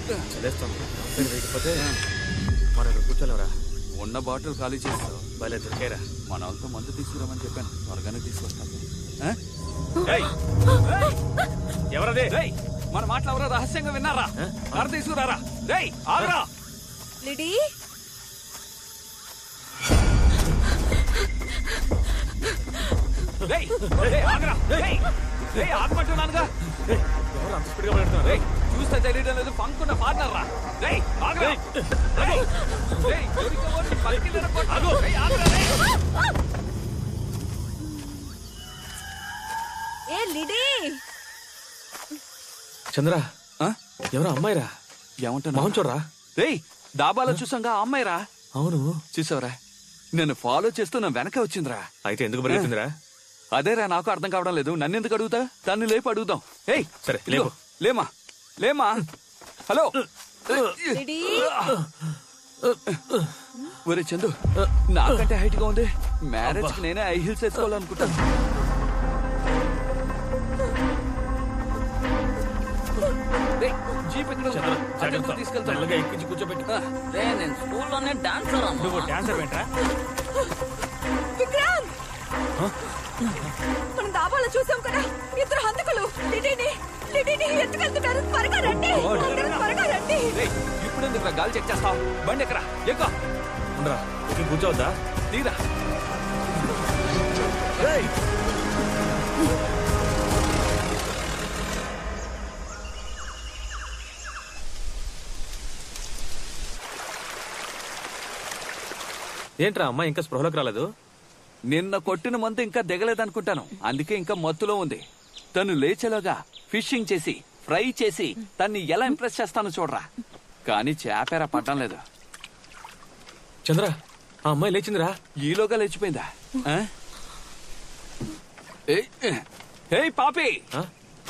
వేయకపోతే మనం ఇక్కడ కూర్చోలేవరా? ఉన్న బాటిల్ ఖాళీ చేస్తావు. భలే దొరికేరా. మన వాళ్ళతో మందు తీసుకురామని చెప్పాను, త్వరగానే తీసుకొస్తాను. ఎవరదే? మన మాటలు ఎవరో రహస్యంగా విన్నారా? కారు తీసుకురారా. ఆగరా. లిడీ ఆగమంటున్నానుగా. ఎవరు అంత స్పీడ్గా పెడుతున్నారు? చూస్తే తెలియడం లేదు, పంకున్న పార్ట్నర్ రా. ఆగరా. ఏ లిడీ చంద్ర, ఎవరో అమ్మాయిరా. ఏమంటా మొహం చూడరా. డాబాలో చూసాంగా అమ్మాయిరా. అవును, చూసావరా, నన్ను ఫాలో చేస్తూ నా వెనక వచ్చిందిరా. అయితే ఎందుకు పరిగెత్తిందిరా? అదేరా నాకు అర్థం కావడం లేదు. నన్ను ఎందుకు అడుగుతా? తన్ని లేపు అడుగుదాం. సరే లేపు. లేమా లేమా. హలో లిడీ ఒరే చందు, నాకంటే హైట్ గా ఉంది. మ్యారేజ్ కి నేనే హై హీల్స్ వేసుకోవాలనుకుంటాను. జీప్ ఎక్కడ తీసుకెళ్తాను. ఎక్కించి కూర్చోబెట్టి. నేను స్కూల్లోనే డాన్సర్. నువ్వు డాన్సర్ ఏంట్రా? విక్రాంత్, మనం దాబాలో చూసాం కదా, ఇద్దరు హంతకులు లిడీని ఎత్తుకెళ్తున్నారు. త్వరగా రండి, త్వరగా రండి. ఇప్పుడు ఎందుకు గాలి చెక్ చేస్తావు? బండి ఎక్కరా? ఎక్కువ ఉండరా. కూర్చోవద్దా? తీరా. ఏంట్రా అమ్మాయి ఇంకా స్పృహలోకి రాలేదు? నిన్న కొట్టిన మందు ఇంకా దిగలేదనుకుంటాను, అందుకే ఇంకా మత్తులో ఉంది. తను లేచేలోగా ఫిషింగ్ చేసి ఫ్రై చేసి తన్ని ఎలా ఇంప్రెస్ చేస్తానో చూడరా. కానీ చేపేరా పడ్డం లేదు. చంద్ర, ఆ అమ్మాయి లేచిందిరా. ఈలోగా లేచిపోయిందా? పాపి.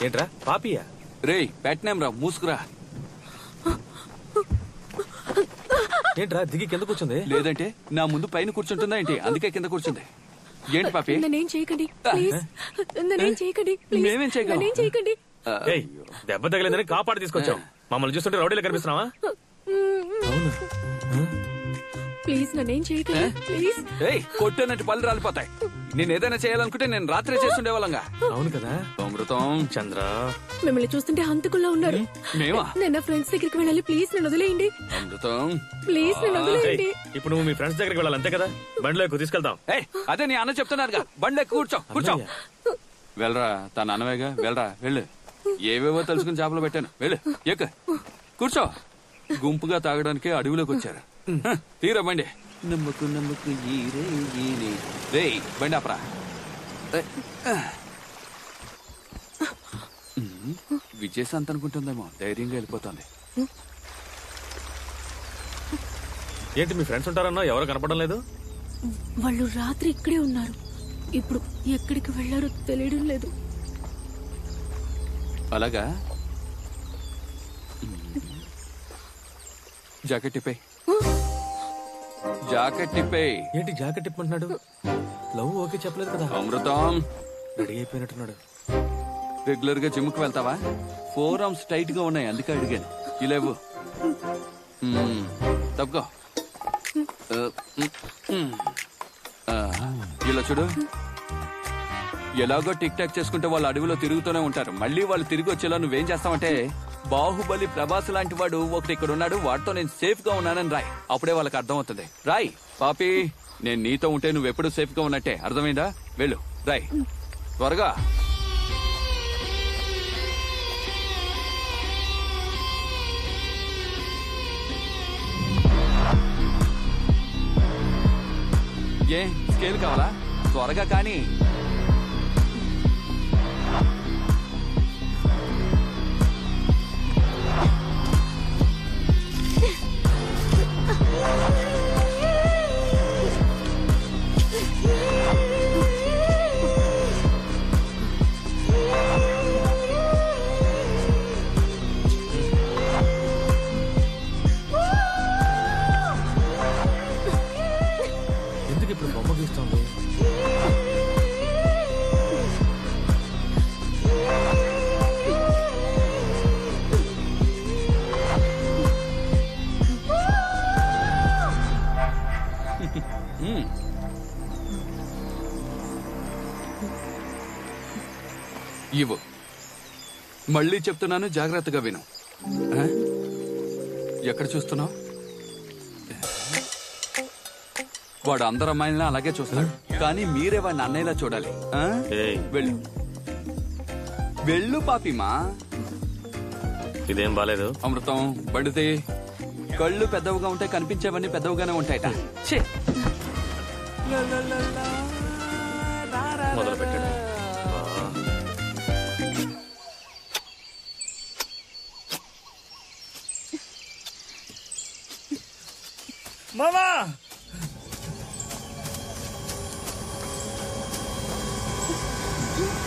ఏంట్రా పాపియా? రేయ్ పెట్టనేం రా, మూసుకురా. ఏంట్రా దిగి కింద కూర్చుంది? లేదంటే నా ముందు పైన కూర్చుంటుందా ఏంటి? అందుకే కింద కూర్చుంది. ఏంటి పాపి? మేమేం చేయకండి. దెబ్బ తగిలిందని కాపాడు తీసుకొచ్చాం. మమ్మల్ని చూస్తుంటే రౌడీలో కనిపిస్తున్నావా? ప్లీజ్ నన్నేం చేయకండి. ప్లీజ్. కొట్టేనట్టు పళ్ళు రాలిపోతాయి. నేను ఏదైనా చేయాలనుకుంటే నేను రాత్రే చేస్తుండేవాళ్ళంగా. అవును కదా అమృతం. చంద్ర, మిమ్మల్ని చూస్తుంటే హంతకుల్లా ఉన్నారు. మేమా? నేను నా ఫ్రెండ్స్ దగ్గరికి వెళ్ళాలి. ప్లీజ్ నన్ను వదిలేయండి. అమృతం ప్లీజ్ నన్ను వదిలేయండి. ఇప్పుడు నువ్వు మీ ఫ్రెండ్స్ దగ్గరికి వెళ్ళాలి అంతే కదా? బండిలో ఎక్కువ తీసుకెళ్తాం. అదే నీ అన్న చెప్తున్నారుగా, బండిలో కూర్చో. వెళ్ళరా, తన అన్నవేగా. వెళ్ళరా, వెళ్ళు. ఏవేవో తెలుసుకుని చేపలు పెట్టాను. వెళ్ళు, కూర్చో. గుంపుగా తాగడానికి అడవిలోకి వచ్చారు. తీరా బండి. నమ్మకు రే బండి అపరా. విజయశాంత్ అనుకుంటుందేమో, ధైర్యంగా వెళ్ళిపోతుంది. ఏంటి మీ ఫ్రెండ్స్ ఉంటారన్నా? ఎవరు కనపడడం లేదు? వాళ్ళు రాత్రి ఇక్కడే ఉన్నారు. ఇప్పుడు ఎక్కడికి వెళ్లారో తెలియడం లేదు. అలాగా? జాకెట్ టిప్పే. ఏంటి జాకెట్ టిప్పంటున్నాడు? లవ్ ఓకే చెప్పలేదు కదా? అమృతం రెడీ అయిపోయినట్టున్నాడు. రెగ్యులర్ గా జిమ్ కు వెళ్తావా? 4 arms టైట్ గా ఉన్నాయి, అందుకే అడిగాను. ఇలేవు. తప్పుకో. ఇలా చూడు. ఎలాగో టిక్ టాక్ చేసుకుంటే వాళ్ళు అడవిలో తిరుగుతూనే ఉంటారు. మళ్ళీ వాళ్ళు తిరిగి వచ్చేలా నువ్వేం చేస్తావంటే, బాహుబలి ప్రభాస్ లాంటి వాడు ఒకటి ఇక్కడ ఉన్నాడు, వాడితో నేను సేఫ్ గా ఉన్నానని రాయ్. అప్పుడే వాళ్ళకి అర్థం అవుతుంది. రాయ్ పాపి, నేను నీతో ఉంటే నువ్వెప్పుడు సేఫ్ గా ఉన్నట్టే. అర్థమైందా? వెళ్ళు, రాయ్ త్వరగా. ఏ స్కేల్ కావాలా? త్వరగా కానీ. ఎందుకు ఇప్పుడు బొమ్మ గీస్తుంది? మళ్ళీ చెప్తున్నాను, జాగ్రత్తగా విను. ఆ? ఎక్కడ చూస్తున్నావు? వాడు అందరు అమ్మాయిలను అలాగే చూస్తాడు, కానీ మీరే వాడిని అన్నయ్యలా చూడాలి. ఆ? వెళ్ళు వెళ్ళు పాపిమా. ఇదేం బాలేదు. అమృతం బండితే. కళ్ళు పెద్దవిగా ఉంటాయి, కనిపించేవన్నీ పెద్దవిగానే ఉంటాయట. మొదలు పెట్టాడు. మామా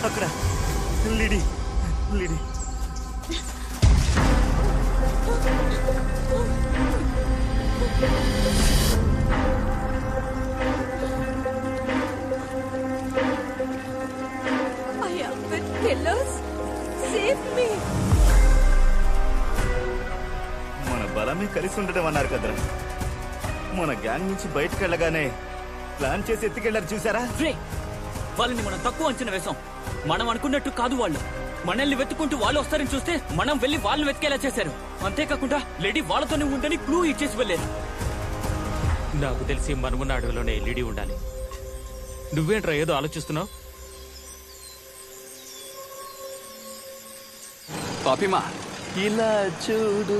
అక్కడ లిడి లిడి I am with killers. Save me. మన బలమే కలిసి ఉండడం అన్నారు కదరా. మన గ్యాంగ్ నుంచి బయటకు వెళ్ళగానే ప్లాన్ చేసి ఎత్తుకెళ్లారు చూసారా? వాళ్ళని మనం తక్కువ అంచనా వేసాం. మనం అనుకున్నట్టు కాదు వాళ్ళు. మనల్ని వెతుకుంటూ వాళ్ళు వస్తారని చూస్తే మనం వెళ్లి వాళ్ళని వెతికేలా చేశారు. అంతేకాకుండా లేడీ వాళ్ళతోనే ఉందని క్లూ ఇచ్చేసి వెళ్ళారు. నాకు తెలిసి మనమున్న అడవిలోనే లిడి ఉండాలి. నువ్వేంట్రా ఏదో ఆలోచిస్తున్నావు? పాపిమా, ఇలా చూడు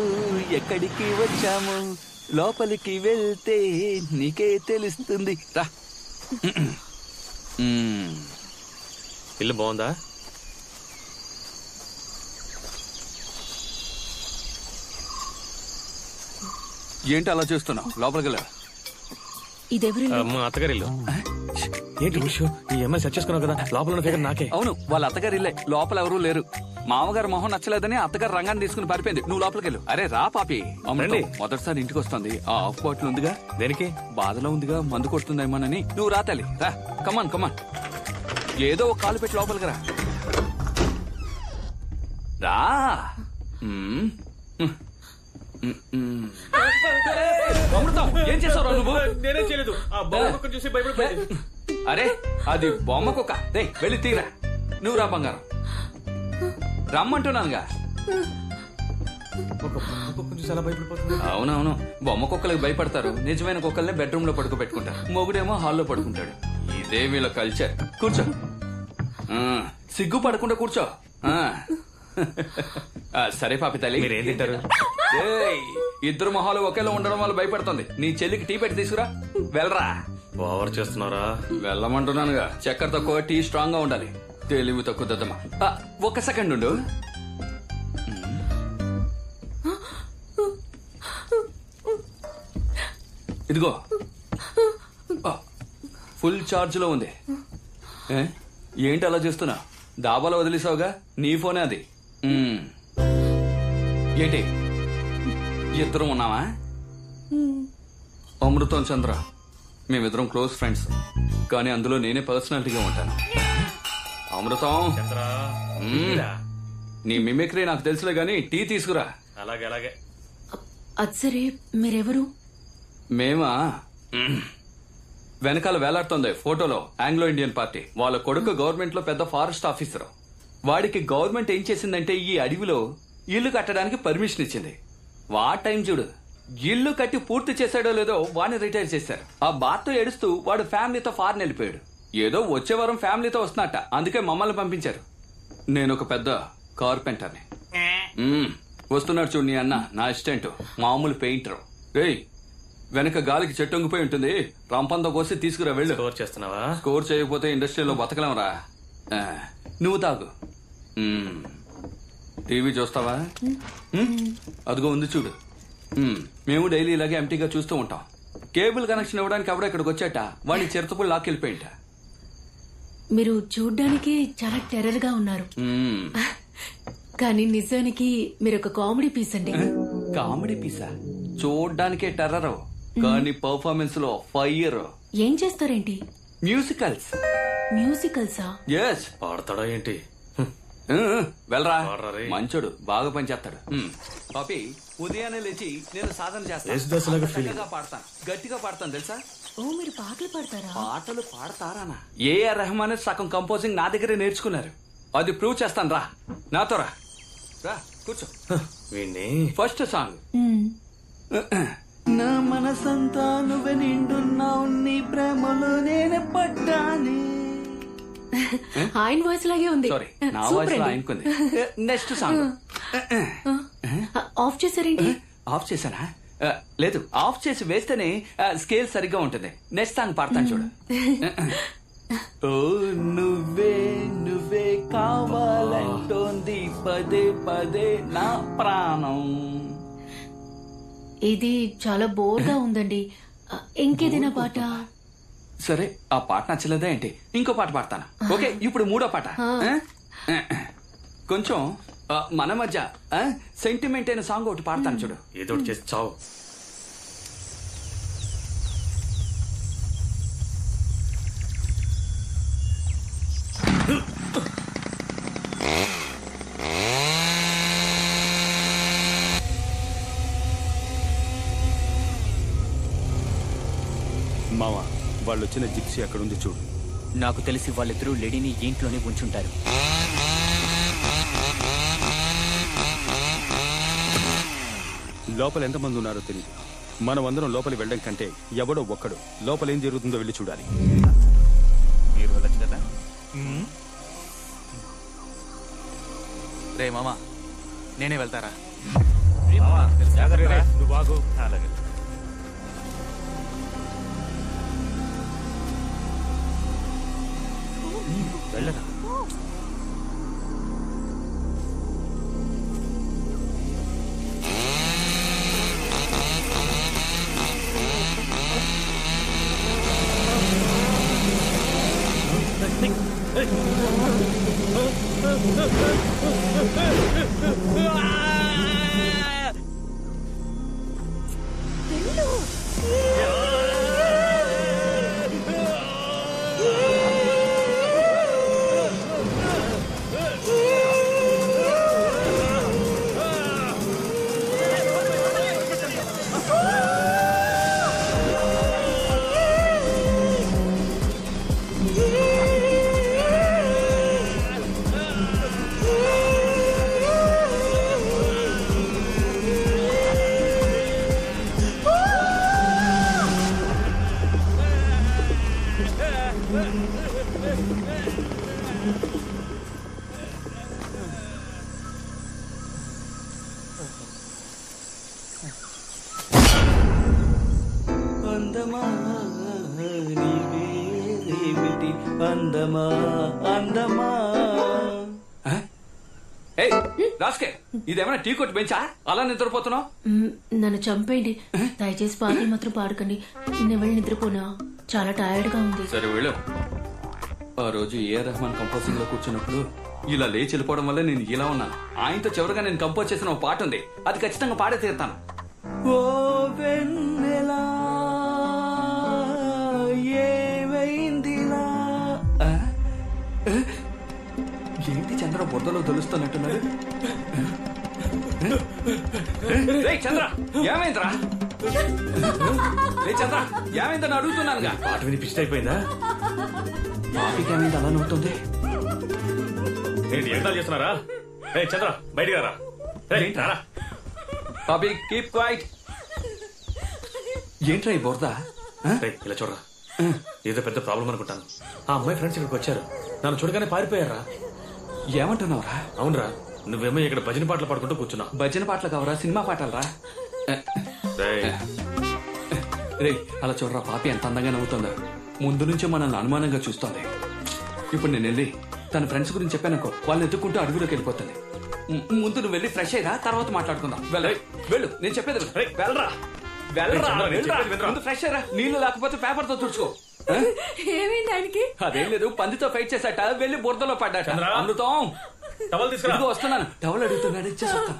ఎక్కడికి వచ్చాము, లోపలికి వెళ్తే నీకే తెలుస్తుంది. రా. ఇల్లు బాగుందా? ఏంటి అలా చూస్తున్నావు? లోపలికి వెళ్ళా. ఇదెవరి మా అత్తగారి ఇల్లు. ఏంటి విషయం? ఈ అమ్మాయి సెర్చ్ చేసుకున్నావు కదా, లోపల ఉన్న ఫిగర్ నాకే. అవును, వాళ్ళ అత్తగారు ఇల్లే. లోపల ఎవరూ లేరు. మామగారు మొహం నచ్చలేదని అత్తగారు రంగాన్ని తీసుకుని పారిపోయింది. నువ్వు లోపలికి వెళ్ళు. అరే రా పాపి. రండి. మొదటిసారి ఇంటికి వస్తుంది. ఆ ఆఫ్ బాటిల్ ఉందిగా, దేనికి? బాధలో ఉందిగా, మందు కొడుతుందేమోనని. నువ్వు రా తల్లి, రా. కమాన్ కమాన్. ఏదో ఒక కాలు పెట్టి లోపలికి రా. రా. అమృతం, ఏం చేసావు నువ్వు? నేనేం చేయలేదు. ఆ బొమ్మ చూసి భయపడిపోయింది. అరే అది బొమ్మ కుక్క. దే వెళ్ళి తీరా. నువ్వు రా బంగారం, రమ్మంటున్నానుగా. చూసి అలా భయపడిపోతుంది. అవునవును, బొమ్మ కుక్కలకు భయపడతారు. నిజమైన కుక్కల్ని బెడ్రూమ్ లో పడుకోబెట్టుకుంటారు. మొగుడేమో హాల్లో పడుకుంటాడు. ఇదే వీళ్ళ కల్చర్. కూర్చో. సిగ్గు పడకుండా కూర్చో. సరే పాపి తల్లి, మీరేం తింటారు? ఇద్దరు మొహాలు ఒకేలా ఉండడం వల్ల భయపడుతుంది. నీ చెల్లికి టీ పెట్టి తీసుకురా. వెళ్ళరా. ఓవర్ చేస్తున్నారా? వెళ్ళమంటున్నానుగా. చక్కెర తక్కువ, టీ స్ట్రాంగ్ గా ఉండాలి. తెలివి తక్కువ దద్దమ్మా. ఒక్క సెకండ్ ఉండు. ఇదిగో ఫుల్ చార్జ్ లో ఉంది. ఏంటి అలా చేస్తున్నా? డాబాలో వదిలేసావుగా, నీ ఫోనే అది. ఏంటి ఇద్దరం ఉన్నావా? అమృతం చంద్ర మేమిద్దరం క్లోజ్ ఫ్రెండ్స్, కానీ అందులో నేనే పర్సనాలిటీగా ఉంటాను. అమృతం, నీ మిమిక్రీ నాకు తెలుసులే గాని టీ తీసుకురా. అలాగే అలాగే. అది సరే, మీరెవరు? మేమా? వెనకాల వేలాడుతుంది ఫోటోలో ఆంగ్లో ఇండియన్ పార్టీ. వాళ్ళ కొడుకు గవర్నమెంట్ లో పెద్ద ఫారెస్ట్ ఆఫీసర్. వాడికి గవర్నమెంట్ ఏం చేసిందంటే ఈ అడవిలో ఇల్లు కట్టడానికి పర్మిషన్ ఇచ్చింది. వా టైం చూడు. ఇల్లు కట్టి పూర్తి చేశాడో లేదో వాడిని రిటైర్ చేశారు. ఆ బాధతో ఏడుస్తూ వాడు ఫ్యామిలీతో ఫారెన్ వెళ్ళిపోయాడు. ఏదో వచ్చే వారం ఫ్యామిలీతో వస్తున్నట్ట, అందుకే మమ్మల్ని పంపించారు. నేను ఒక పెద్ద కార్పెంటర్ని. వస్తున్నాడు చూడు నీ అన్న, నా అసిస్టెంట్, మామూలు పెయింటర్. రేయ్, వెనక గాలికి చెట్టొంగిపోయి ఉంటుంది, రంపంతో కోసి తీసుకురా. వెళ్ళు. స్కోర్ చేస్తున్నావా? స్కోర్ చేయకపోతే ఇండస్ట్రీలో బతకలేమరా. నువ్వు తాగు. టీవీ చూస్తావా? అదిగో ఉంది చూడు. మేము డైలీ ఇలాగే ఎంటీగా చూస్తూ ఉంటాం. కేబుల్ కనెక్షన్ ఇవ్వడానికి ఎవడో ఇక్కడికి వచ్చాట, వాడిని చిరుతపులు లాక్కెళ్ళిపోయింట. మీరు చూడ్డానికి చాలా టెర్రర్ గా ఉన్నారు, కానీ నిజానికి మీరు ఒక కామెడీ పీస్ అండి. కామెడీ పీసా? చూడ్డానికే టెర్రర్, కానీ పర్ఫార్మెన్స్ లో ఫైర్. ఏం చేస్తారేంటి? మ్యూజికల్స్. మ్యూజికల్సా? ఎస్. పాడతాడా ఏంటి? వెళ్ళరా, పాడరా. మంచోడు, బాగా పనిచేస్తాడు. పాపి, ఉదయాన్నే లేచి నేను సాధన ఎస్ దశలాగా చేస్తాను. గట్టిగా పాడతాను, గట్టిగా పాడతాను తెలుసా? ఓ, మీరు పాటలు పాడతారా? పాటలు పాడతారానా? ఏఆర్ రెహమాన్ సగం కంపోజింగ్ నా దగ్గరే నేర్చుకున్నారు. అది ప్రూవ్ చేస్తాను రా, నాతో రా. రా కూర్చో. వీణ్ణి ఫస్ట్ సాంగ్. మ్మ్. నా మనసంతా నువ్వే నిండున్నావు, నీ ప్రేమలో నేను పడ్డాని. ఆయన వాయిస్ లాగే ఉంది. సారీ, నా సూపర్ వాయిస్ లో అండి. ఆయనకుంది. Next song. ఆఫ్ చేశారేంటి? ఆఫ్ చేశానా? లేదు, ఆఫ్ చేసి వేస్తేనే స్కేల్ సరిగ్గా ఉంటుంది. నెక్స్ట్ సాంగ్ పాడతాను చూడు. ఓ నువ్వే నువ్వే కావాలంటోంది పదే పదే నా ప్రాణం. ఇది చాలా బోర్ గా ఉందండి. ఇంకేదైనా పాట? సరే, ఆ పాట నచ్చలేదా ఏంటి? ఇంకో పాట పాడతాను. ఓకే, ఇప్పుడు మూడో పాట. కొంచెం మన మధ్య సెంటిమెంట్ అయిన సాంగ్ ఒకటి పాడతాను చూడు. ఏదో ఒకటి చేసి చావు. మావా, వాళ్ళు వచ్చిన జిప్సీ అక్కడుంది చూడు. నాకు తెలిసి వాళ్ళిద్దరూ లేడీని ఇంట్లోనే ఉంచుంటారు. లోపల ఎంతమంది ఉన్నారో తెలియదు. మనం అందరం లోపలికి వెళ్ళడం కంటే ఎవడో ఒక్కడు లోపల ఏం జరుగుతుందో వెళ్ళి చూడాలి. మీరు వెళ్ళచ్చు కదా. రే మామా, నేనే వెళ్తారా? నువ్వు బాగు. అలాగే. వెళ్ళరా. అందమా నీవేమిటి అందమా అందమా. రాస్కే, ఇదేమైనా టీ కొట్టు బెంచా? అలా నిద్రపోతున్నావు? నన్ను చంపేయండి దయచేసి. పాటలు మాత్రం పాడకండి. నేను వెళ్ళి నిద్రపోనా, చాలా టైర్డ్ గా ఉంది. సరే వెళ్ళు. ఆ రోజు ఏఆర్ రెహమాన్ కంపోజింగ్ లో కూర్చున్నప్పుడు ఇలా లేచి వెళ్ళిపోవడం వల్ల నేను ఇలా ఉన్నాను. ఆయనతో చివరిగా నేను కంపోజ్ చేసిన ఒక పాట ఉంది, అది ఖచ్చితంగా పాడే తీరుతాను. ఓ వెన్నెలా ఏమైందిలా. ఏంటి చంద్ర బురదలో దొలుస్తున్నట్టున్నారు? చంద్ర ఏమైందిరా? చంద్ర ఏమైందని అడుగుతున్నానుగా. పాట వినిపిస్తే అయిపోయిందా? పాపికి ఏమైంది అలా నవ్వుతుంది? ఏంటి ఎగతాలు చేస్తున్నారా? చంద్ర బయటికి రా. రారా. పాపి కీప్ క్వైట్. ఏంట్రా ఈ బురద? ఇలా చూడరా, ఏదో పెద్ద ప్రాబ్లం అనుకుంటాను. ఆ అమ్మాయి ఫ్రెండ్స్ ఇక్కడికి వచ్చారు, నన్ను చూడగానే పారిపోయారా. ఏమంటున్నావురా? అవునరా, నువ్వేమో ఇక్కడ భజన పాటలు పాడుకుంటూ కూర్చున్నావు. భజన పాటలు కావరా, సినిమా పాటలరా? రే అలా చూడరా, పాపి ఎంత అందంగా నవ్వుతుందా. ముందు నుంచే మనల్ని అనుమానంగా చూస్తోంది. ఇప్పుడు నేను వెళ్ళి తన ఫ్రెండ్స్ గురించి చెప్పానుకో, వాళ్ళని ఎత్తుకుంటూ అడుగులోకి వెళ్ళిపోతుంది. ముందు నువ్వు వెళ్ళి ఫ్రెష్ అయ్యా, తర్వాత మాట్లాడుకుందాం. వెళ్ళు, నేను చెప్పేది వెళ్ళరా. ఫ్రెష్ అయ్యరా, నీళ్లు లేకపోతే పేపర్ తో తుడుచుకో. ఏమైంది ఆయనకి? అదేం లేదు, పందితో ఫైట్ చేశాట, వెళ్ళి బురదలో పడ్డాట. అమృతం టవల్ తీసుకురా. వస్తున్నాను. టవల్ అడుగుతున్నాడు, ఇచ్చేసి వస్తాను.